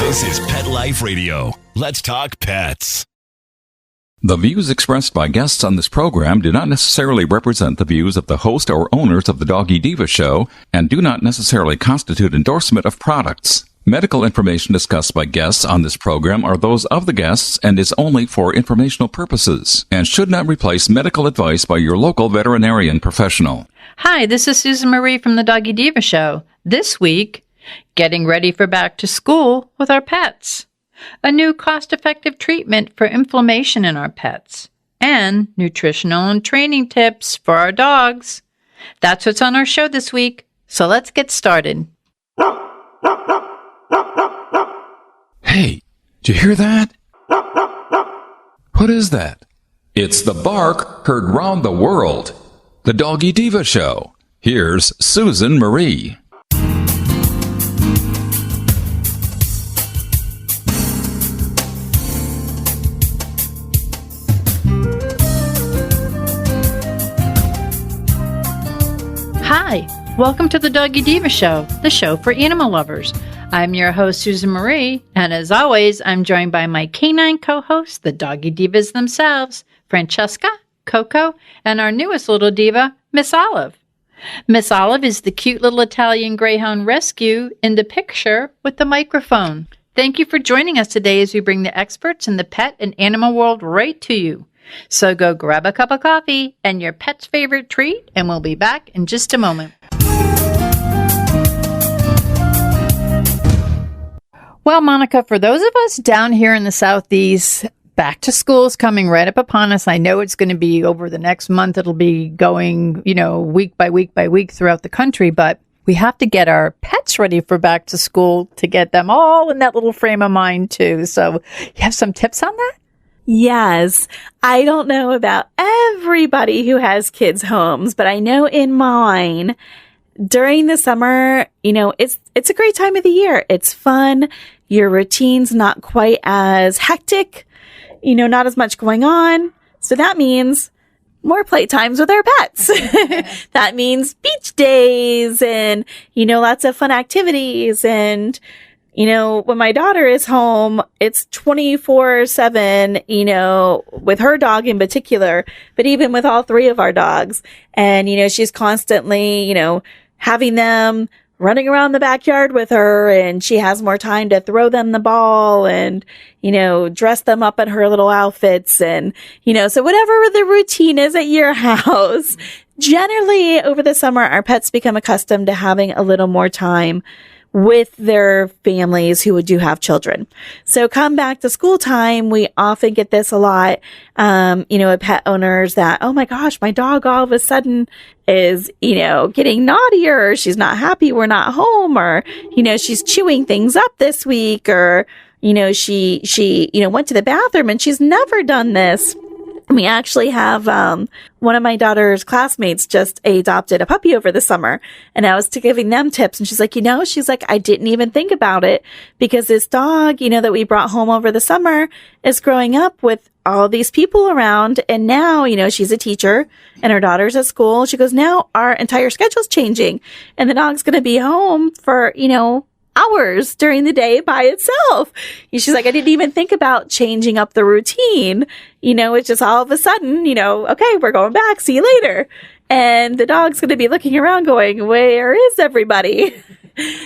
This is Pet Life Radio. Let's talk pets. The views expressed by guests on this program do not necessarily represent the views of the host or owners of the Doggy Diva show and do not necessarily constitute endorsement of products. Medical information discussed by guests on this program are those of the guests and is only for informational purposes and should not replace medical advice by your local veterinarian professional. Hi, this is Susan Marie from the Doggy Diva show. This week, getting ready for back to school with our pets. A new cost-effective treatment for inflammation in our pets, and nutritional and training tips for our dogs. That's what's on our show this week, so let's get started. Hey, did you hear that? What is that? It's the bark heard round the world. The Doggy Diva show. Here's Susan Marie. Hi, welcome to the Doggy Diva show, the show for animal lovers. I'm your host, Susan Marie, and as always, I'm joined by my canine co-hosts, the Doggy Divas themselves, Francesca, Coco, and our newest little diva, Miss Olive. Miss Olive is the cute little Italian Greyhound rescue in the picture with the microphone. Thank you for joining us today as we bring the experts in the pet and animal world right to you. So go grab a cup of coffee and your pet's favorite treat, and we'll be back in just a moment. Well, Monica, for those of us down here in the Southeast, back to school is coming right up upon us. I know it's going to be over the next month. It'll be going, week by week by week throughout the country, but we have to get our pets ready for back to school to get them all in that little frame of mind too. So you have some tips on that? Yes. I don't know about everybody who has kids' homes, but I know in mine, during the summer, it's a great time of the year. It's fun. Your routine's not quite as hectic, not as much going on. So that means more playtimes with our pets. That means beach days and, lots of fun activities. And when my daughter is home, it's 24/7, with her dog in particular, but even with all three of our dogs. And, she's constantly, having them running around the backyard with her, and she has more time to throw them the ball and, dress them up in her little outfits. And, so whatever the routine is at your house, generally over the summer, our pets become accustomed to having a little more time with their families who do have children. So come back to school time, we often get this a lot, with pet owners that, oh my gosh, my dog all of a sudden is, getting naughtier, or she's not happy we're not home, or, she's chewing things up this week, or, she went to the bathroom and she's never done this. We actually have one of my daughter's classmates just adopted a puppy over the summer, and I was giving them tips, and she's like, I didn't even think about it because this dog, that we brought home over the summer is growing up with all these people around, and now, she's a teacher and her daughter's at school. She goes, now our entire schedule's changing, and the dog's going to be home for, hours during the day by itself. She's like, I didn't even think about changing up the routine. It's just all of a sudden, okay, we're going back. See you later. And the dog's going to be looking around going, where is everybody?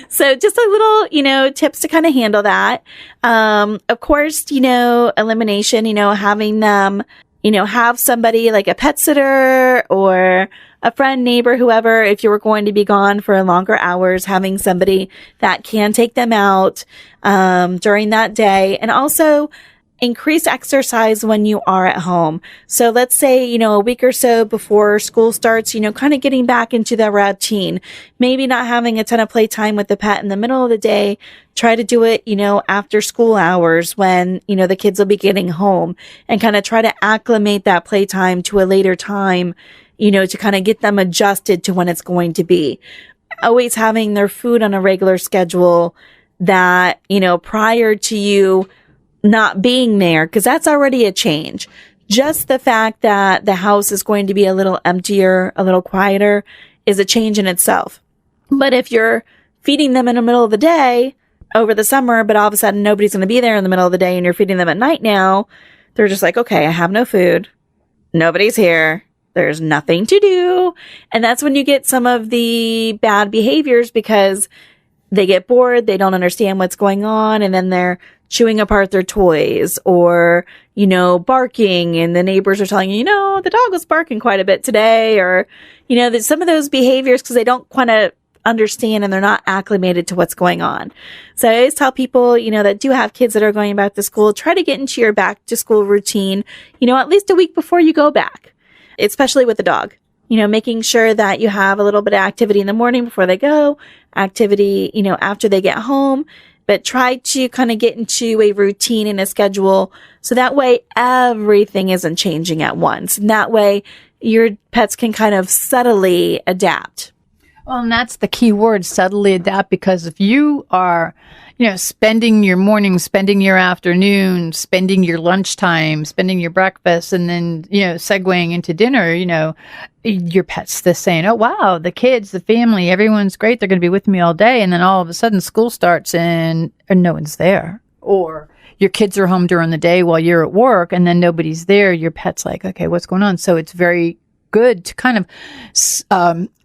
So just a little, tips to kind of handle that. Of course, elimination, having them, have somebody like a pet sitter or a friend, neighbor, whoever, if you were going to be gone for longer hours, having somebody that can take them out during that day. And also increase exercise when you are at home. So let's say, a week or so before school starts, kind of getting back into the routine, maybe not having a ton of playtime with the pet in the middle of the day. Try to do it, after school hours when, the kids will be getting home, and kind of try to acclimate that playtime to a later time, to kind of get them adjusted to when it's going to be. Always having their food on a regular schedule that, prior to you not being there, because that's already a change. Just the fact that the house is going to be a little emptier, a little quieter is a change in itself. But if you're feeding them in the middle of the day, over the summer, but all of a sudden nobody's going to be there in the middle of the day and you're feeding them at night now, they're just like, okay, I have no food. Nobody's here. There's nothing to do. And that's when you get some of the bad behaviors because they get bored. They don't understand what's going on. And then they're chewing apart their toys or, barking. And the neighbors are telling you, the dog was barking quite a bit today. Or, that some of those behaviors because they don't kind of understand and they're not acclimated to what's going on. So I always tell people, that do have kids that are going back to school, try to get into your back to school routine, at least a week before you go back. Especially with the dog, making sure that you have a little bit of activity in the morning before they go, activity, after they get home, but try to kind of get into a routine and a schedule. So that way everything isn't changing at once. And that way your pets can kind of subtly adapt. Well, and that's the key word, subtly adapt, because if you are, spending your morning, spending your afternoon, spending your lunchtime, spending your breakfast, and then, segueing into dinner, your pet's just saying, oh, wow, the kids, the family, everyone's great. They're going to be with me all day. And then all of a sudden school starts and no one's there. Or your kids are home during the day while you're at work and then nobody's there. Your pet's like, okay, what's going on? So it's very good to kind of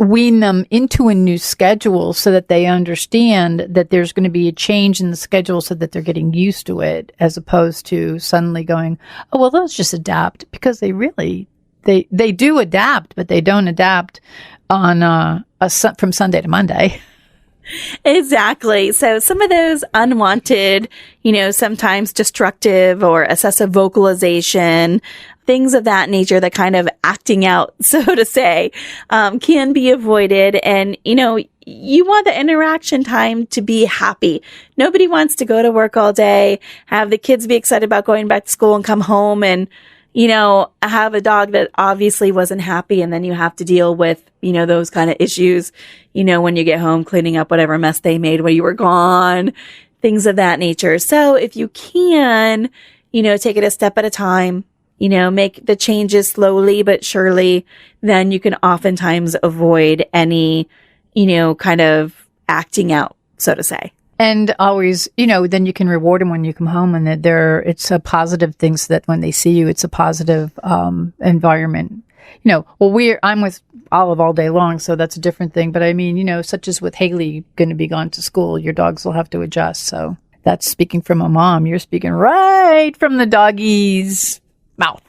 wean them into a new schedule so that they understand that there's going to be a change in the schedule so that they're getting used to it, as opposed to suddenly going, oh, well, let's just adapt, because they really, they do adapt, but they don't adapt on from Sunday to Monday. Exactly. So some of those unwanted, sometimes destructive or excessive vocalization, things of that nature, that kind of acting out, so to say, can be avoided. And, you want the interaction time to be happy. Nobody wants to go to work all day, have the kids be excited about going back to school and come home and, have a dog that obviously wasn't happy. And then you have to deal with, those kind of issues, when you get home, cleaning up whatever mess they made while you were gone, things of that nature. So if you can, take it a step at a time, make the changes slowly but surely, then you can oftentimes avoid any, kind of acting out, so to say. And always, then you can reward them when you come home, and that it's a positive thing, so that when they see you, it's a positive environment. I'm with Olive all day long, so that's a different thing. But I mean, such as with Haley going to be gone to school, your dogs will have to adjust. So that's speaking from a mom. You're speaking right from the doggy's mouth.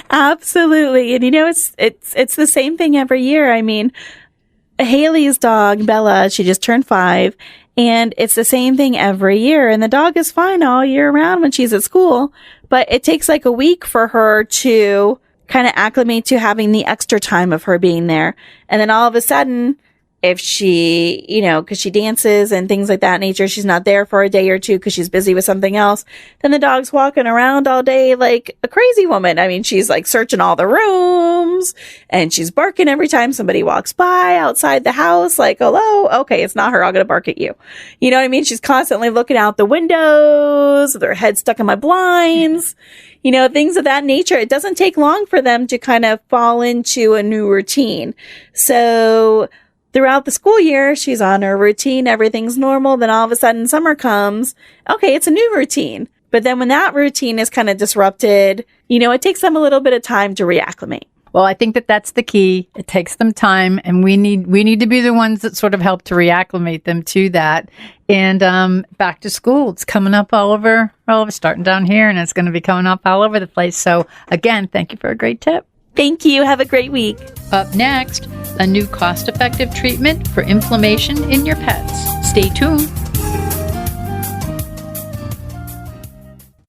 Absolutely. And it's the same thing every year. I mean, Haley's dog, Bella, she just turned 5, and it's the same thing every year. And the dog is fine all year round when she's at school, but it takes like a week for her to kind of acclimate to having the extra time of her being there. And then all of a sudden, if she, because she dances and things like that nature, she's not there for a day or two because she's busy with something else, then the dog's walking around all day like a crazy woman. I mean, she's like searching all the rooms and she's barking every time somebody walks by outside the house, like, hello, okay, it's not her, I'm going to bark at you. You know what I mean? She's constantly looking out the windows, with her head stuck in my blinds, things of that nature. It doesn't take long for them to kind of fall into a new routine. So throughout the school year, she's on her routine. Everything's normal. Then all of a sudden summer comes. Okay, it's a new routine. But then when that routine is kind of disrupted, it takes them a little bit of time to reacclimate. Well, I think that's the key. It takes them time, and we need to be the ones that sort of help to reacclimate them to that. And back to school, it's coming up all over, starting down here, and it's going to be coming up all over the place. So again, thank you for a great tip. Thank you. Have a great week. Up next, a new cost-effective treatment for inflammation in your pets. Stay tuned.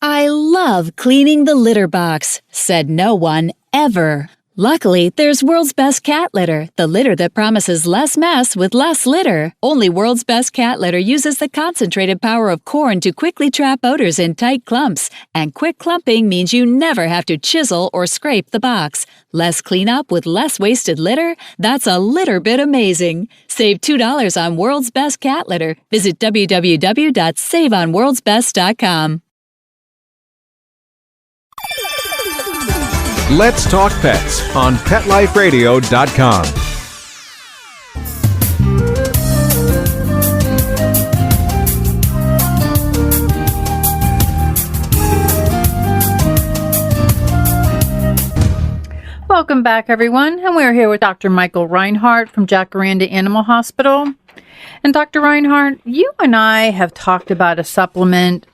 I love cleaning the litter box, said no one ever. Luckily, there's World's Best Cat Litter, the litter that promises less mess with less litter. Only World's Best Cat Litter uses the concentrated power of corn to quickly trap odors in tight clumps. And quick clumping means you never have to chisel or scrape the box. Less cleanup with less wasted litter? That's a litter bit amazing. Save $2 on World's Best Cat Litter. Visit www.saveonworldsbest.com. Let's Talk Pets on PetLifeRadio.com. Welcome back, everyone. And we're here with Dr. Michael Reinhart from Jacaranda Animal Hospital. And Dr. Reinhart, you and I have talked about a supplement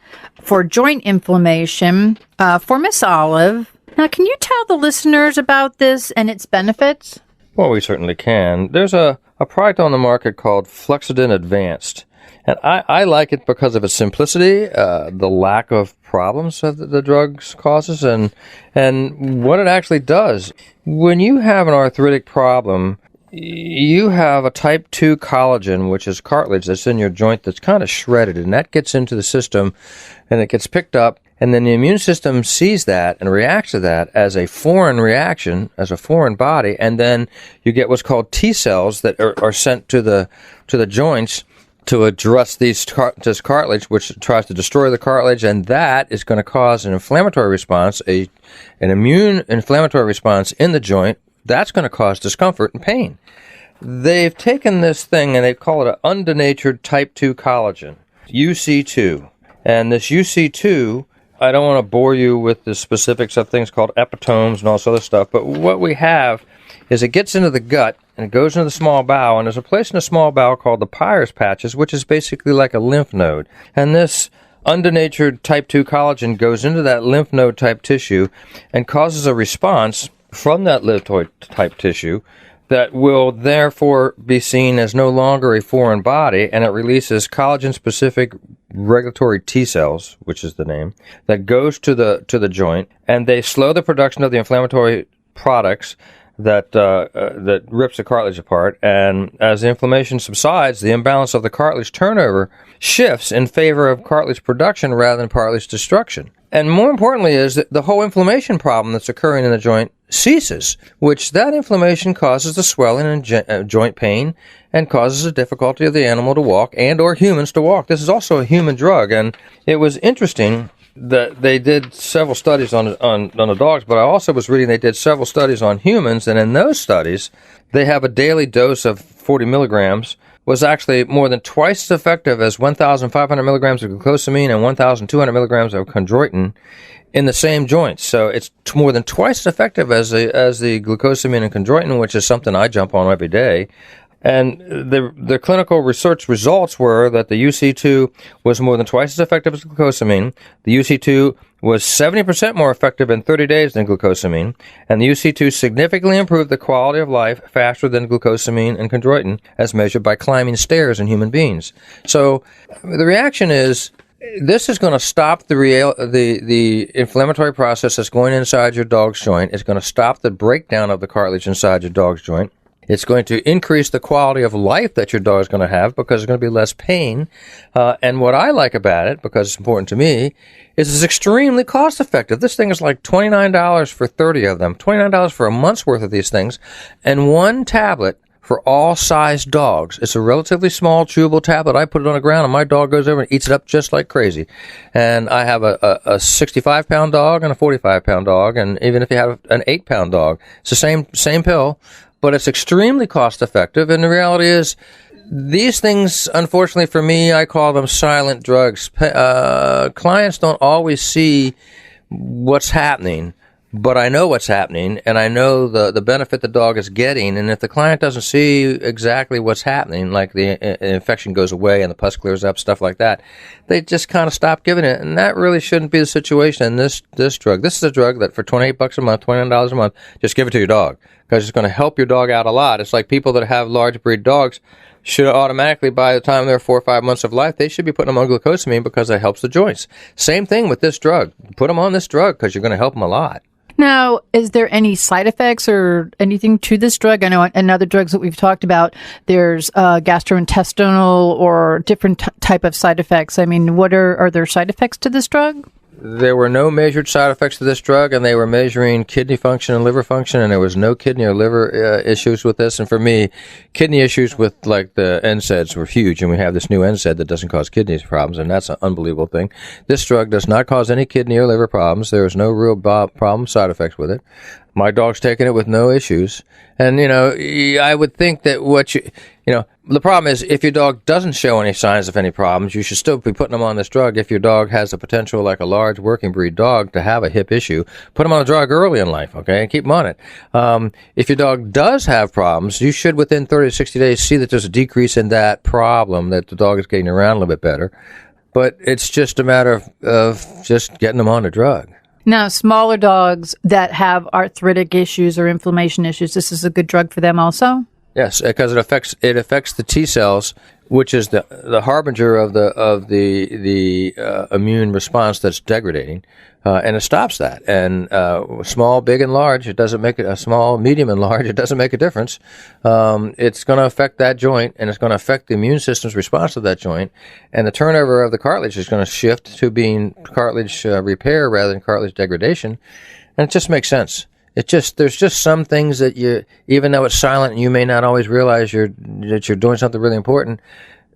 for joint inflammation for Miss Olive. Now, can you tell the listeners about this and its benefits? Well, we certainly can. There's a product on the market called Flexidin Advanced. And I like it because of its simplicity, the lack of problems that the drugs causes, and what it actually does. When you have an arthritic problem, you have a type 2 collagen, which is cartilage that's in your joint that's kind of shredded, and that gets into the system, and it gets picked up, and then the immune system sees that and reacts to that as a foreign reaction, as a foreign body, and then you get what's called T cells that are sent to the joints to address this cartilage, which tries to destroy the cartilage, and that is going to cause an inflammatory response, an immune inflammatory response in the joint. That's going to cause discomfort and pain. They've taken this thing and they've called it an undenatured type 2 collagen, UC2. And this UC2, I don't want to bore you with the specifics of things called epitomes and all this other stuff, but what we have is it gets into the gut and it goes into the small bowel, and there's a place in the small bowel called the Peyer's patches, which is basically like a lymph node. And this undenatured type 2 collagen goes into that lymph node type tissue and causes a response from that lymph node type tissue that will therefore be seen as no longer a foreign body, and it releases collagen-specific regulatory T cells, which is the name, that goes to the joint, and they slow the production of the inflammatory products that rips the cartilage apart. And as the inflammation subsides, the imbalance of the cartilage turnover shifts in favor of cartilage production rather than cartilage destruction. And more importantly is that the whole inflammation problem that's occurring in the joint ceases, which that inflammation causes the swelling and joint pain and causes the difficulty of the animal to walk and or humans to walk. This is also a human drug, and it was interesting that they did several studies on the dogs, but I also was reading they did several studies on humans, and in those studies, they have a daily dose of 40 milligrams was actually more than twice as effective as 1,500 milligrams of glucosamine and 1,200 milligrams of chondroitin in the same joints. So it's more than twice as effective as the glucosamine and chondroitin, which is something I jump on every day. And the clinical research results were that the UC2 was more than twice as effective as glucosamine. The UC2 was 70% more effective in 30 days than glucosamine. And the UC2 significantly improved the quality of life faster than glucosamine and chondroitin as measured by climbing stairs in human beings. So the reaction is, this is going to stop the inflammatory process that's going inside your dog's joint. It's going to stop the breakdown of the cartilage inside your dog's joint. It's going to increase the quality of life that your dog is going to have because there's going to be less pain. And what I like about it, because it's important to me, is it's extremely cost effective. This thing is like $29 for 30 of them, $29 for a month's worth of these things, and one tablet for all size dogs. It's a relatively small, chewable tablet. I put it on the ground, and my dog goes over and eats it up just like crazy. And I have a 65-pound dog and a 45-pound dog, and even if you have an 8-pound dog, it's the same pill. But it's extremely cost-effective, and the reality is these things, unfortunately for me, I call them silent drugs. Clients don't always see what's happening, but I know what's happening, and I know the benefit the dog is getting, and if the client doesn't see exactly what's happening, like the infection goes away and the pus clears up, stuff like that, they just kind of stop giving it, and that really shouldn't be the situation in this drug. This is a drug that for $28 a month, $29 a month, just give it to your dog, because it's going to help your dog out a lot. It's like people that have large breed dogs should automatically, by the time they're 4 or 5 months of life, they should be putting them on glucosamine because it helps the joints. Same thing with this drug. Put them on this drug because you're going to help them a lot. Now, is there any side effects or anything to this drug? I know in other drugs that we've talked about, there's gastrointestinal or different type of side effects. I mean, are there side effects to this drug? There were no measured side effects to this drug, and they were measuring kidney function and liver function, and there was no kidney or liver issues with this. And for me, kidney issues with like the NSAIDs were huge, and we have this new NSAID that doesn't cause kidney problems, and that's an unbelievable thing. This drug does not cause any kidney or liver problems. There is no real problem side effects with it. My dog's taken it with no issues. And, I would think that The problem is, if your dog doesn't show any signs of any problems, you should still be putting them on this drug. If your dog has a potential, like a large working breed dog, to have a hip issue, put them on the drug early in life, okay, and keep them on it. If your dog does have problems, you should, within 30 to 60 days, see that there's a decrease in that problem, that the dog is getting around a little bit better. But it's just a matter of just getting them on the drug. Now, smaller dogs that have arthritic issues or inflammation issues, this is a good drug for them also? Yes, because it affects the T cells, which is the harbinger of the immune response that's degrading, and it stops that. And small, big, and large, it doesn't make it a small, medium, and large. It doesn't make a difference. It's going to affect that joint, and it's going to affect the immune system's response to that joint. And the turnover of the cartilage is going to shift to being cartilage repair rather than cartilage degradation, and it just makes sense. There's just some things that you, even though it's silent and you may not always realize that you're doing something really important,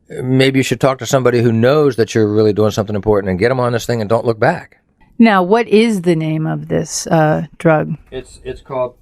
maybe you should talk to somebody who knows that you're really doing something important and get them on this thing and don't look back. Now, what is the name of this drug? It's called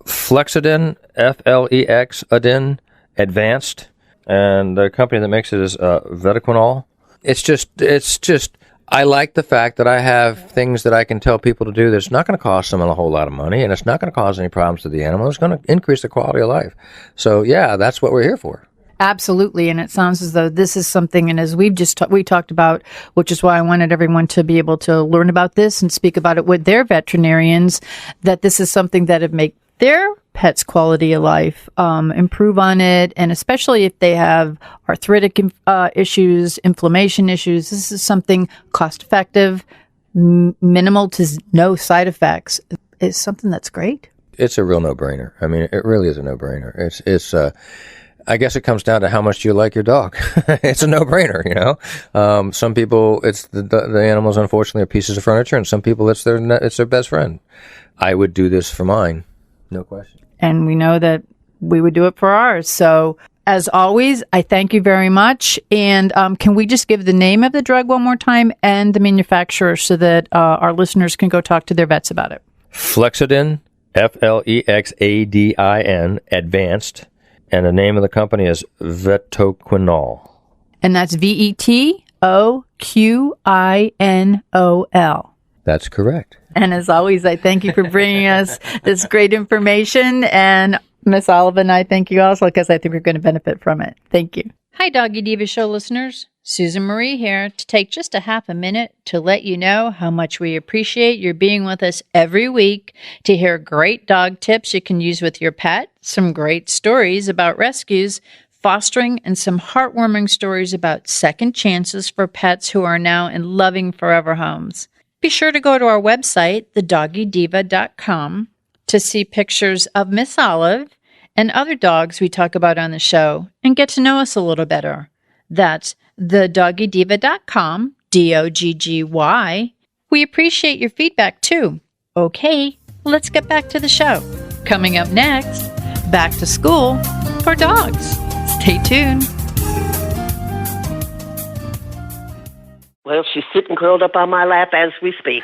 Flexidin, Flexidin Advanced, and the company that makes it is Veterinarian. It's just. I like the fact that I have things that I can tell people to do that's not going to cost them a whole lot of money, and it's not going to cause any problems to the animal. It's going to increase the quality of life. So, yeah, that's what we're here for. Absolutely, and it sounds as though this is something, and as we talked about, which is why I wanted everyone to be able to learn about this and speak about it with their veterinarians, that this is something that would make their pet's quality of life improve on it, and especially if they have arthritic issues, inflammation issues, this is something cost-effective, minimal to no side effects. It's something that's great. It's a real no-brainer. I mean, it really is a no-brainer. It's I guess it comes down to how much you like your dog. It's a no-brainer, you know. Some people, it's the animals, unfortunately, are pieces of furniture, and some people, it's their best friend. I would do this for mine, no question. And we know that we would do it for ours. So, as always, I thank you very much. And can we just give the name of the drug one more time and the manufacturer so that our listeners can go talk to their vets about it? Flexidin, Flexadin, Advanced. And the name of the company is Vetoquinol. And that's Vettoquinol. That's correct. And as always, I thank you for bringing us this great information. And Miss Olive and I thank you also because I think we're going to benefit from it. Thank you. Hi, Doggy Diva Show listeners. Susan Marie here to take just a half a minute to let you know how much we appreciate your being with us every week to hear great dog tips you can use with your pet, some great stories about rescues, fostering, and some heartwarming stories about second chances for pets who are now in loving forever homes. Be sure to go to our website, thedoggydiva.com, to see pictures of Miss Olive and other dogs we talk about on the show and get to know us a little better. That's thedoggydiva.com, DOGGY. We appreciate your feedback too. Okay, let's get back to the show. Coming up next, back to school for dogs. Stay tuned. Well, she's sitting curled up on my lap as we speak.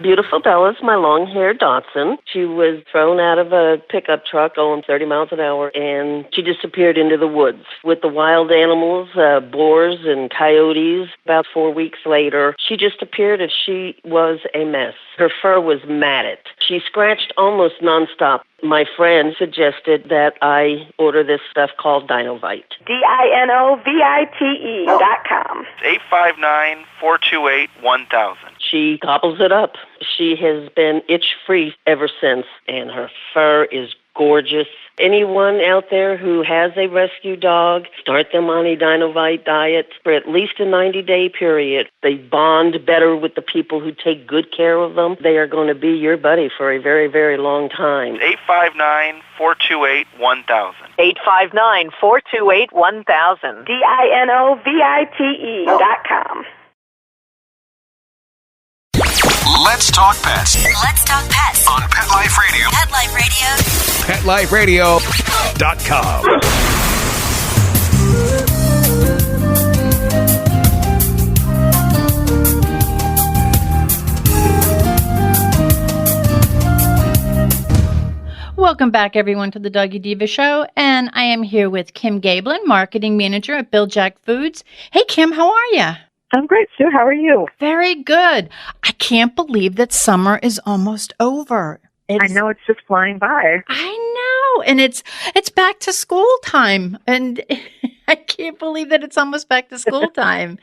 Beautiful Bella's my long-haired Dachshund. She was thrown out of a pickup truck going 30 miles an hour, and she disappeared into the woods with the wild animals, boars and coyotes. About 4 weeks later, she just appeared and she was a mess. Her fur was matted. She scratched almost nonstop. My friend suggested that I order this stuff called Dinovite. DINOVITE.com. 859-428-1000. She gobbles it up. She has been itch-free ever since, and her fur is gorgeous. Anyone out there who has a rescue dog, start them on a Dinovite diet for at least a 90-day period. They bond better with the people who take good care of them. They are going to be your buddy for a very, very long time. 859-428-1000. 859-428-1000. DINOVITE.com. Let's talk pets. Let's talk pets On Pet Life Radio. Pet Life Radio. PetLifeRadio.com. Welcome back, everyone, to the Doggy Diva Show. And I am here with Kim Gaebelein, Marketing Manager at Bil-Jac Foods. Hey, Kim, how are you? I'm great, Sue. How are you? Very good. I can't believe that summer is almost over. I know, it's just flying by. I know. And it's back to school time. And I can't believe that it's almost back to school time.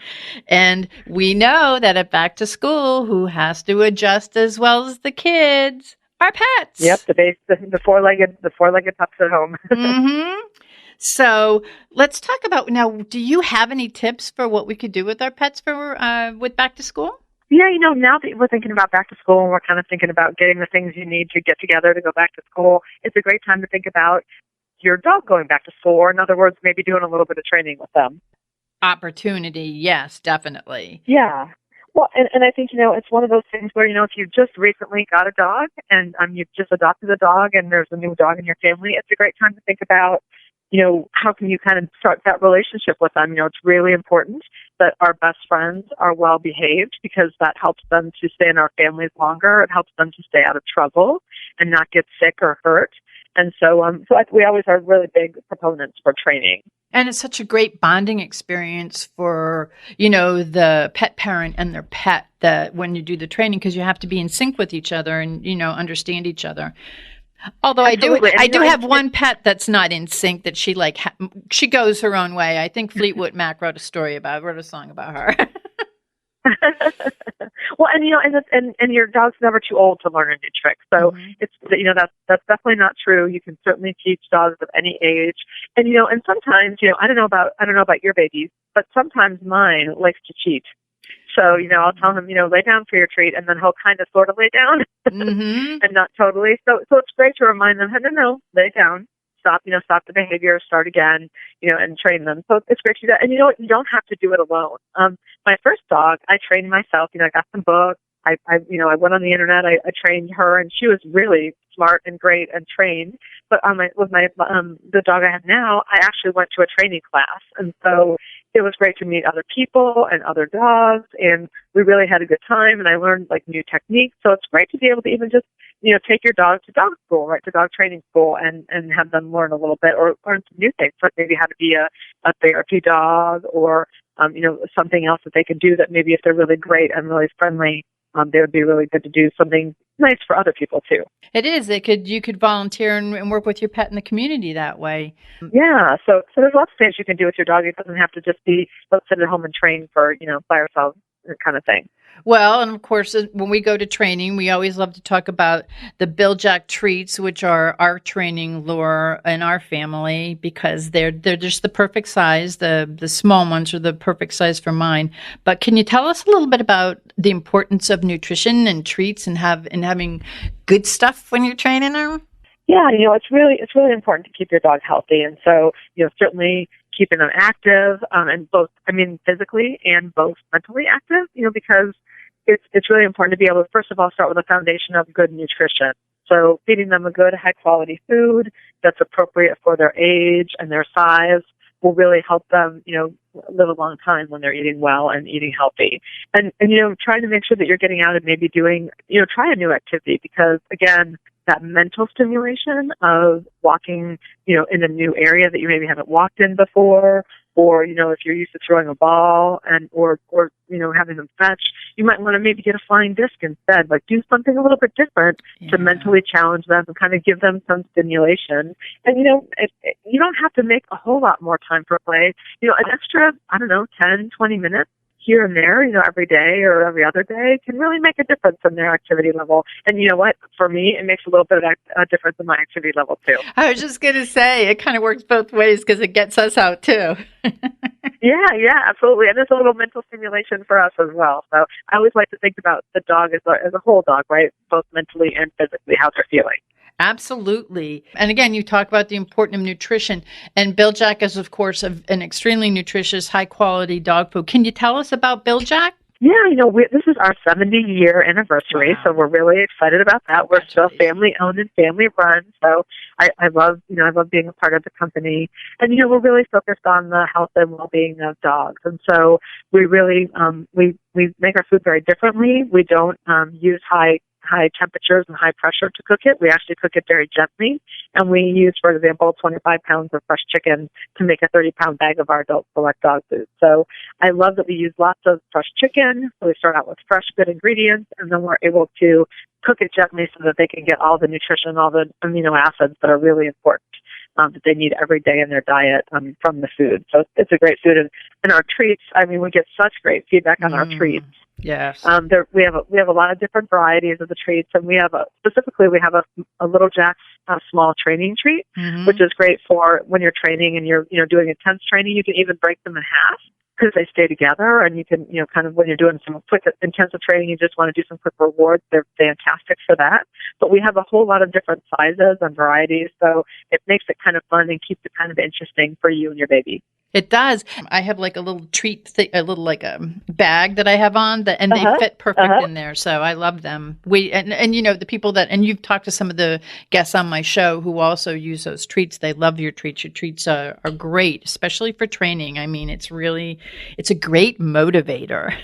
And we know that at back to school, who has to adjust as well as the kids? Our pets. Yep, the four-legged pups at home. Mm-hmm. So let's talk about now. Do you have any tips for what we could do with our pets for with back to school? Yeah, now that we're thinking about back to school and we're kind of thinking about getting the things you need to get together to go back to school, it's a great time to think about your dog going back to school, or in other words, maybe doing a little bit of training with them. Opportunity, yes, definitely. Yeah. Well, and I think, it's one of those things where, if you just recently got a dog and you've just adopted a dog and there's a new dog in your family, it's a great time to think about, how can you kind of start that relationship with them? It's really important that our best friends are well behaved, because that helps them to stay in our families longer. It helps them to stay out of trouble and not get sick or hurt. And so, we always are really big proponents for training. And it's such a great bonding experience for, the pet parent and their pet, that when you do the training, because you have to be in sync with each other and, understand each other. Although Absolutely. I do have one pet that's not in sync, that she she goes her own way. I think Fleetwood Mac wrote a song about her. Well, and your dog's never too old to learn a new trick. So it's that's definitely not true. You can certainly teach dogs of any age, and and sometimes I don't know about your babies, but sometimes mine likes to cheat. So, I'll tell him, lay down for your treat, and then he'll kind of sort of lay down and not totally. So it's great to remind them, no, lay down, stop the behavior, start again, and train them. So it's great to do that. And you don't have to do it alone. My first dog, I trained myself, I got some books. I went on the internet, I trained her, and she was really smart and great and trained. But the dog I have now, I actually went to a training class. And so it was great to meet other people and other dogs, and we really had a good time, and I learned new techniques. So it's great to be able to even just, take your dog to dog school, right, to dog training school, and have them learn a little bit, or learn some new things, like maybe how to be a therapy dog, or, something else that they could do that maybe if they're really great and really friendly, they would be really good to do something nice for other people too. It is. You could volunteer and work with your pet in the community that way. Yeah. So there's lots of things you can do with your dog. It doesn't have to just be, let's sit at home and train for, by ourselves kind of thing. Well, and of course, when we go to training, we always love to talk about the Bil-Jac treats, which are our training lure in our family, because they're just the perfect size. The small ones are the perfect size for mine. But can you tell us a little bit about the importance of nutrition and treats and having good stuff when you're training them? Yeah, it's really important to keep your dog healthy, and so certainly keeping them active, and both, physically and both mentally active, because it's really important to be able to, first of all, start with a foundation of good nutrition. So feeding them a good, high-quality food that's appropriate for their age and their size will really help them, live a long time when they're eating well and eating healthy. And trying to make sure that you're getting out and maybe doing, try a new activity, because, again, that mental stimulation of walking, in a new area that you maybe haven't walked in before, or, if you're used to throwing a ball or having them fetch, you might want to maybe get a flying disc instead, do something a little bit different to mentally challenge them and kind of give them some stimulation. And, you don't have to make a whole lot more time for play. An extra, 10, 20 minutes here and there, every day or every other day can really make a difference in their activity level. And you know what? For me, it makes a little bit of a difference in my activity level too. I was just going to say, it kind of works both ways because it gets us out too. Yeah, absolutely. And it's a little mental stimulation for us as well. So I always like to think about the dog as a whole dog, right? Both mentally and physically, how they're feeling. Absolutely. And again, you talk about the importance of nutrition. And Bil-Jac is, of course, an extremely nutritious, high-quality dog food. Can you tell us about Bil-Jac? Yeah, this is our 70-year anniversary, wow. So we're really excited about that. We're still family-owned and family-run, so I love being a part of the company. And, we're really focused on the health and well-being of dogs. And so we really, we make our food very differently. We don't use high high temperatures and high pressure to cook it. We actually cook it very gently, and we use, for example, 25 pounds of fresh chicken to make a 30-pound bag of our adult select dog food. So I love that we use lots of fresh chicken. So we start out with fresh, good ingredients, and then we're able to cook it gently so that they can get all the nutrition, all the amino acids that are really important that they need every day in their diet from the food. So it's a great food. And our treats, I mean, we get such great feedback on our treats. Yes. We have a lot of different varieties of the treats, and we have a Little Jack's small training treat, which is great for when you're training and you're doing intense training. You can even break them in half because they stay together, and you can kind of when you're doing some quick intensive training, you just want to do some quick rewards. They're fantastic for that. But we have a whole lot of different sizes and varieties, so it makes it kind of fun and keeps it kind of interesting for you and your baby. It does. I have like a little treat, a little like a bag that I have on, and they fit perfect in there. So I love them. And the people and you've talked to some of the guests on my show who also use those treats. They love your treats. Your treats are great, especially for training. I mean, it's a great motivator.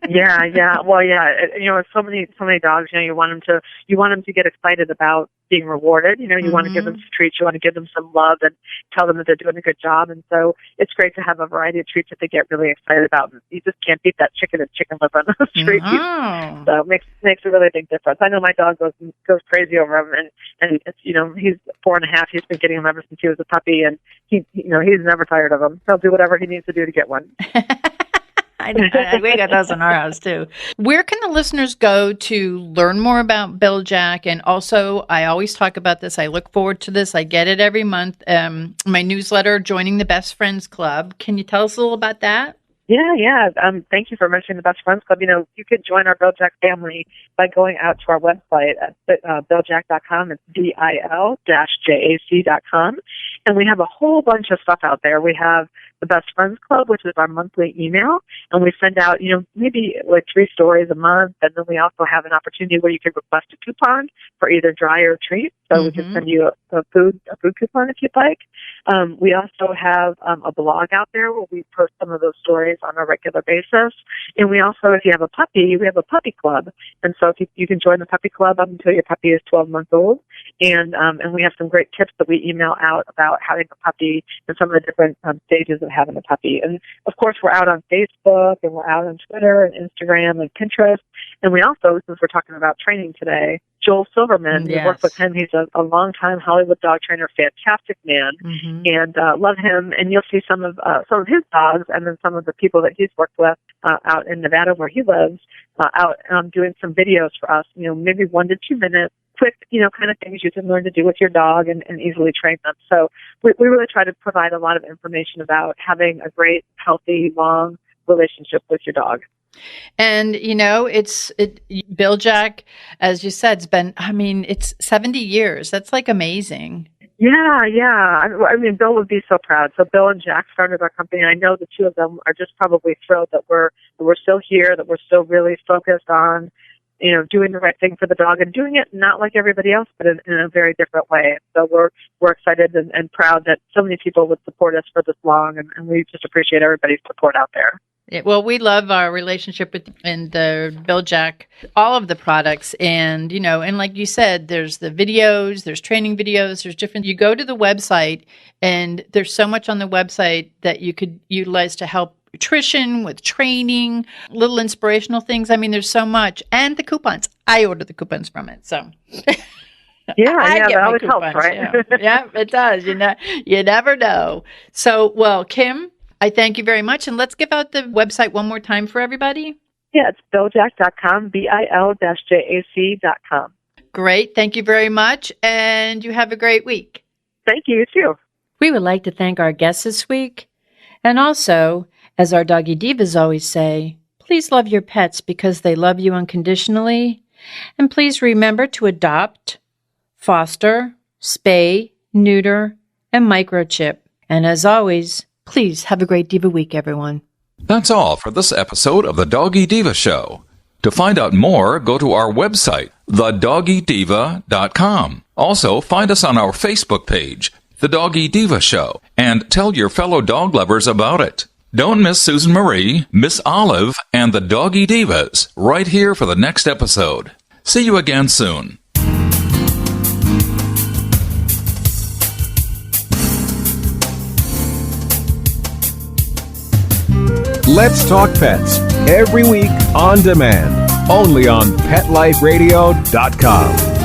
Yeah. Well, yeah. So many dogs. You want them to get excited about being rewarded. You want to give them some treats. You want to give them some love and tell them that they're doing a good job. And so it's great to have a variety of treats that they get really excited about. You just can't beat that chicken and chicken liver on those treats. So it makes a really big difference. I know my dog goes crazy over them, and it's, he's 4.5. He's been getting them ever since he was a puppy, and he's never tired of them. He'll do whatever he needs to do to get one. We got those in our house too. Where can the listeners go to learn more about Bil-Jac? And also, I always talk about this. I look forward to this. I get it every month. My newsletter, Joining the Best Friends Club. Can you tell us a little about that? Yeah. Thank you for mentioning the Best Friends Club. You can join our Bil-Jac family by going out to our website at Bil-Jac.com. It's BIL-JAC.com. And we have a whole bunch of stuff out there. We have the Best Friends Club, which is our monthly email, and we send out, maybe like 3 stories a month, and then we also have an opportunity where you can request a coupon for either dry or treat, so we can send you a food coupon if you'd like. We also have a blog out there where we post some of those stories on a regular basis, and we also, if you have a puppy, we have a puppy club, and so if you can join the puppy club up until your puppy is 12 months old, and we have some great tips that we email out about having a puppy and some of the different stages of having a puppy. And of course, we're out on Facebook, and we're out on Twitter and Instagram and Pinterest. And we also, since we're talking about training today, Joel Silverman, we work with him. He's a longtime Hollywood dog trainer, fantastic man, and love him. And you'll see some of his dogs, and then some of the people that he's worked with out in Nevada where he lives, out doing some videos for us. Maybe 1 to 2 minutes. Quick, kind of things you can learn to do with your dog and easily train them. So we really try to provide a lot of information about having a great, healthy, long relationship with your dog. And, Bil-Jac, as you said, it's 70 years. That's like amazing. Yeah. I mean, Bill would be so proud. So Bill and Jack started our company. I know the two of them are just probably thrilled that we're still here, that we're still really focused on doing the right thing for the dog and doing it not like everybody else, but in a very different way. So we're excited and proud that so many people would support us for this long, and we just appreciate everybody's support out there. Yeah, well, we love our relationship with the Bil-Jac, all of the products, and and like you said, there's the videos, there's training videos, there's different. You go to the website, and there's so much on the website that you could utilize to help nutrition, with training, little inspirational things. I mean, there's so much. And the coupons. I order the coupons from it. So that always helps, right? Yeah, it does. You never know. So, well, Kim, I thank you very much. And let's give out the website one more time for everybody. Yeah, it's Bil-Jac.com, BIL-JAC.com. Great. Thank you very much. And you have a great week. Thank you, too. We would like to thank our guests this week. And also, as our Doggy Divas always say, please love your pets because they love you unconditionally. And please remember to adopt, foster, spay, neuter, and microchip. And as always, please have a great Diva week, everyone. That's all for this episode of the Doggy Diva Show. To find out more, go to our website, thedoggydiva.com. Also, find us on our Facebook page, The Doggy Diva Show, and tell your fellow dog lovers about it. Don't miss Susan Marie, Miss Olive, and the Doggy Divas right here for the next episode. See you again soon. Let's Talk Pets, every week on demand, only on PetLifeRadio.com.